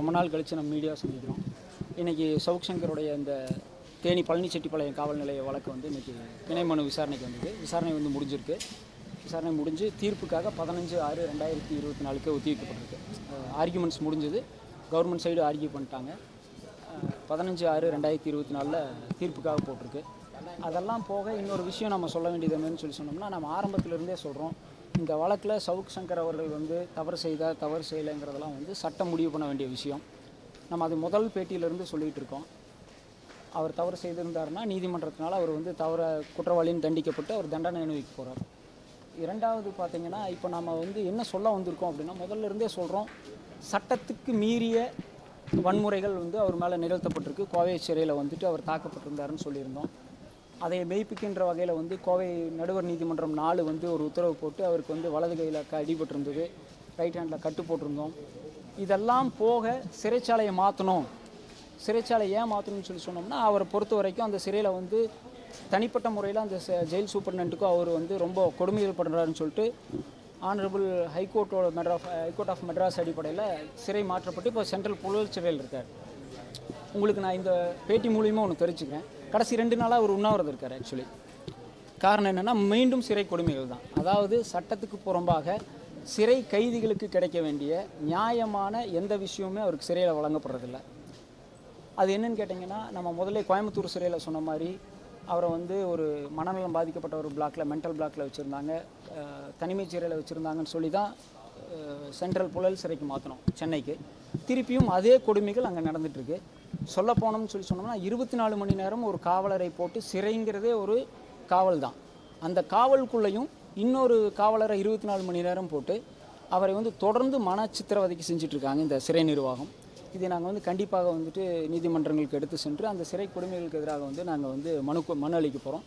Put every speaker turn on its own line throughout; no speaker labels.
ரொம்ப நாள் கழித்து நம்ம மீடியா சந்திக்கிறோம். இன்றைக்கி சவுக் சங்கருடைய இந்த தேனி பழனிச்செட்டிப்பாளையம் காவல் நிலைய வழக்கு வந்து இன்றைக்கி பிணை மனு விசாரணைக்கு வந்தது. விசாரணை வந்து முடிஞ்சிருக்கு. விசாரணை முடிஞ்சு தீர்ப்புக்காக 15/6/2024 ஒத்திவைக்கப்பட்டிருக்கு. ஆர்கியூமெண்ட்ஸ் முடிஞ்சது. கவர்மெண்ட் சைடு ஆர்கியூ பண்ணிட்டாங்க. 15/6/2024 தீர்ப்புக்காக போட்டிருக்கு. அதெல்லாம் போக இன்னொரு விஷயம் நம்ம சொல்ல வேண்டியது என்னன்னு சொன்னோம்னா, நம்ம ஆரம்பத்திலிருந்தே சொல்கிறோம், இந்த வழக்கில் சவுக் சங்கர் அவர்கள் வந்து தவறு செய்யலைங்கிறதெல்லாம் வந்து சட்டம் முடிவு பண்ண வேண்டிய விஷயம். நம்ம அது முதல் பேட்டியிலேருந்து சொல்லிகிட்டு இருக்கோம். அவர் தவறு செய்திருந்தாருன்னா நீதிமன்றத்தினால் அவர் வந்து குற்றவாளின்னு தண்டிக்கப்பட்டு அவர் தண்டனை அனுபவிக்க போகிறார். இரண்டாவது பார்த்திங்கன்னா, இப்போ நம்ம வந்து என்ன சொல்ல வந்திருக்கோம் அப்படின்னா, முதல்ல இருந்தே சொல்கிறோம், சட்டத்துக்கு மீறிய வன்முறைகள் வந்து அவர் மேலே நிகழ்த்தப்பட்டிருக்கு. கோவை சிறையில் வந்துட்டு அவர் தாக்கப்பட்டிருந்தாருன்னு சொல்லியிருந்தோம். அதை மெய்ப்பிக்கின்ற வகையில் வந்து கோவை நடுவர் நீதிமன்றம் 4 வந்து ஒரு உத்தரவு போட்டு அவருக்கு வந்து வலது கையில் அடிபட்டிருந்தது, ரைட் ஹேண்டில் கட்டு போட்டிருந்தோம். இதெல்லாம் போக சிறைச்சாலையை மாற்றணும். சிறைச்சாலை ஏன் மாற்றணும்னு சொன்னோம்னா, அவரை பொறுத்த வரைக்கும் அந்த சிறையில் வந்து தனிப்பட்ட முறையில் அந்த ஜெயில் சூப்பர்டென்ட்டுக்கும் அவர் வந்து ரொம்ப கொடுமைகள் பண்ணுறாருன்னு சொல்லிட்டு ஆனரபிள் ஹைகோர்ட் ஆஃப் மெட்ராஸ் அடிப்படையில் சிறை மாற்றப்பட்டு இப்போ சென்ட்ரல் புழல் சிறையில் இருக்கார். உங்களுக்கு நான் இந்த பேட்டி மூலியமாக ஒன்று தெரிஞ்சுக்கிறேன். கடைசி 2 நாளாக அவர் உண்ணாவிரதம் இருக்கார். ஆக்சுவலி காரணம் என்னென்னா, மீண்டும் சிறை கொடுமைகள் தான். அதாவது சட்டத்துக்கு புறம்பாக சிறை கைதிகளுக்கு கிடைக்க வேண்டிய நியாயமான எந்த விஷயமுமே அவருக்கு சிறையில் வழங்கப்படுறதில்லை. அது என்னன்னு கேட்டிங்கன்னா, நம்ம முதல்ல கோயம்புத்தூர் சிறையில் சொன்ன மாதிரி அவரை வந்து ஒரு மனநலம் பாதிக்கப்பட்ட ஒரு மென்டல் பிளாக்கில் வச்சுருந்தாங்க, தனிமை சிறையில் வச்சுருந்தாங்கன்னு சொல்லி தான் சென்ட்ரல் புழல் சிறைக்கு மாற்றணும், சென்னைக்கு. திருப்பியும் அதே கொடுமைகள் அங்கே நடந்துகிட்ருக்கு. சொல்ல போனோம்னு சொன்னோம்னா, 24 மணி நேரம் ஒரு காவலரை போட்டு, சிறைங்கிறதே ஒரு காவல் தான், அந்த காவலுக்குள்ளேயும் இன்னொரு காவலரை 24 மணி நேரம் போட்டு அவரை வந்து தொடர்ந்து மன சித்திரவதைக்கு செஞ்சிட்ருக்காங்க இந்த சிறை நிர்வாகம். இதை நாங்கள் வந்து கண்டிப்பாக வந்துட்டு நீதிமன்றங்களுக்கு எடுத்து சென்று அந்த சிறை கொடுமைகளுக்கு எதிராக வந்து நாங்கள் வந்து மனு அளிக்க போகிறோம்.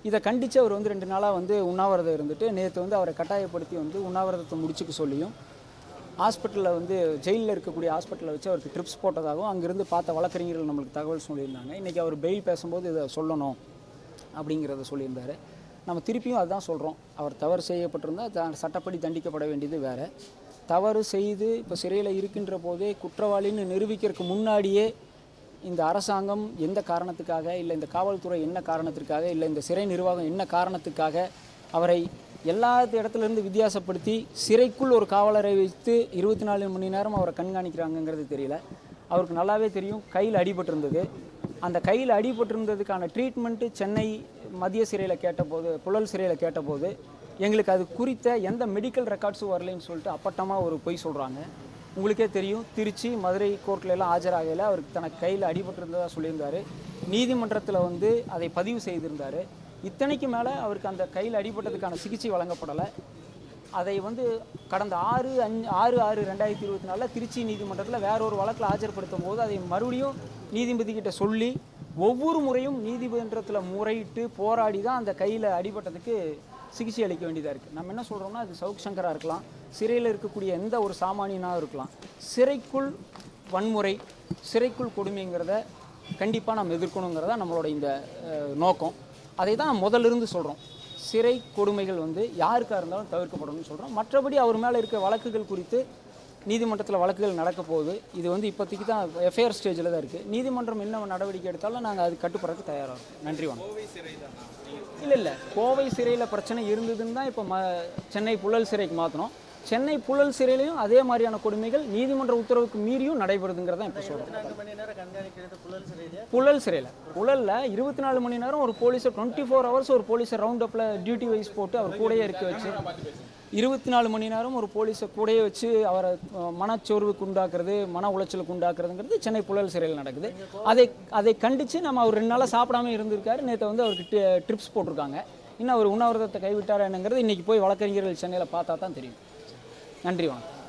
இதை கண்டித்து அவர் வந்து 2 நாளாக வந்து உண்ணாவிரதம் இருந்துட்டு, நேற்று வந்து அவரை கட்டாயப்படுத்தி வந்து உண்ணாவிரதத்தை முடிச்சுக்க சொல்லியும், ஹாஸ்பிட்டலில் வந்து ஜெயிலில் இருக்கக்கூடிய ஹாஸ்பிட்டலில் வச்சு அவருக்கு ட்ரிப்ஸ் போட்டதாகவும் அங்கேருந்து பார்த்த வழக்கறிஞர்கள் நம்மளுக்கு தகவல் சொல்லியிருந்தாங்க. இன்றைக்கி அவர் பெயில் பேசும்போது இதை சொல்லணும் அப்படிங்கிறத சொல்லியிருந்தார். நம்ம திருப்பியும் அதுதான் சொல்கிறோம், அவர் தவறு செய்யப்பட்டிருந்தால் சட்டப்படி தண்டிக்கப்பட வேண்டியது வேறு. தவறு செய்து இப்போ சிறையில் இருக்கின்ற போதே குற்றவாளின்னு நிரூபிக்கிறதுக்கு முன்னாடியே இந்த அரசாங்கம் எந்த காரணத்துக்காக, இல்லை இந்த காவல்துறை என்ன காரணத்திற்காக, இல்லை இந்த சிறை நிர்வாகம் என்ன காரணத்துக்காக அவரை எல்லா இடத்துலேருந்து வித்தியாசப்படுத்தி சிறைக்குள் ஒரு காவலரை வைத்து 24 மணி நேரம் அவரை கண்காணிக்கிறாங்கங்கிறது தெரியல. அவருக்கு நல்லாவே தெரியும், கையில் அடிபட்டிருந்தது. அந்த கையில் அடிபட்டிருந்ததுக்கான ட்ரீட்மெண்ட்டு சென்னை மத்திய சிறையில் கேட்டபோது, புழல் சிறையில் கேட்டபோது எங்களுக்கு அது குறித்த எந்த மெடிக்கல் ரெக்கார்ட்ஸும் வரலைன்னு சொல்லிட்டு அப்பட்டமாக ஒரு பொய் சொல்கிறாங்க. உங்களுக்கே தெரியும், திருச்சி மதுரை கோர்ட்லலாம் ஆஜராகையில் அவருக்கு தனக்கு கையில் அடிபட்டிருந்ததாக சொல்லியிருந்தார். நீதிமன்றத்தில் வந்து அதை பதிவு செய்திருந்தார். இத்தனைக்கு மேலே அவருக்கு அந்த கையில் அடிபட்டதுக்கான சிகிச்சை வழங்கப்படலை. அதை வந்து கடந்த 6/6/2024 திருச்சி நீதிமன்றத்தில் வேற ஒரு வழக்கில் ஆஜர்படுத்தும் போது அதை மறுபடியும் நீதிபதிக்கிட்ட சொல்லி ஒவ்வொரு முறையும் நீதிமன்றத்தில் முறையிட்டு போராடி தான் அந்த கையில் அடிபட்டதுக்கு சிகிச்சை அளிக்க வேண்டியதாக இருக்குது. நம்ம என்ன சொல்கிறோம்னா, அது சவுக் சங்கராக இருக்கலாம், சிறையில் இருக்கக்கூடிய எந்த ஒரு சாமானியனாக இருக்கலாம், சிறைக்குள் வன்முறை, சிறைக்குள் கொடுமைங்கிறத கண்டிப்பாக நம்ம எதிர்க்கணுங்கிறதா நம்மளோட இந்த நோக்கம். அதை தான் முதலிருந்து சொல்கிறோம். சிறை கொடுமைகள் வந்து யாருக்காக இருந்தாலும் தவிர்க்கப்படணும்னு சொல்கிறோம். மற்றபடி அவர் மேலே இருக்க வழக்குகள் குறித்து நீதிமன்றத்தில் வழக்குகள் நடக்க போகுது. இது வந்து இப்போதைக்கு தான் எஃப்ஐஆர் ஸ்டேஜில் தான் இருக்குது. நீதிமன்றம் என்ன நடவடிக்கை எடுத்தாலும் நாங்கள் அது கட்டுப்படுறதுக்கு தயாராக இருக்கோம். நன்றி, வணக்கம். இல்லை, கோவை சிறையில் பிரச்சனை இருந்ததுன்னு தான் இப்போ சென்னை புழல் சிறைக்கு மாற்றணும். சென்னை புழல் சிறையிலையும் அதே மாதிரியான கொடுமைகள் நீதிமன்ற உத்தரவுக்கு மீறியும் நடைபெறுதுங்கிறதான் இப்போ சொல்கிறோம். புழல் சிறையில் புழலில் 24 மணி நேரம் ஒரு போலீஸை 24 ஹவர்ஸ் ஒரு போலீஸை ரவுண்ட் அப்பில் டியூட்டி வைஸ் போட்டு அவர் கூடையே இருக்க வச்சு 24 மணி நேரம் ஒரு போலீஸை கூடையே வச்சு அவரை மனச்சோர்வுக்கு உண்டாக்குறது, மன உளைச்சலுக்கு உண்டாக்குறதுங்கிறது சென்னை புழல் சிறையில் நடக்குது. அதை கண்டித்து நம்ம அவர் 2 நாளாக சாப்பிடாமல் இருந்திருக்காரு. நேற்று வந்து அவருக்கு ட்ரிப்ஸ் போட்டிருக்காங்க. இன்னும் அவர் உண்ணாவிரதத்தை கைவிட்டார் என்னங்கிறது இன்றைக்கி போய் வழக்கறிஞர்கள் சென்னையில் பார்த்தா தான் தெரியும். நன்றி, வணக்கம்.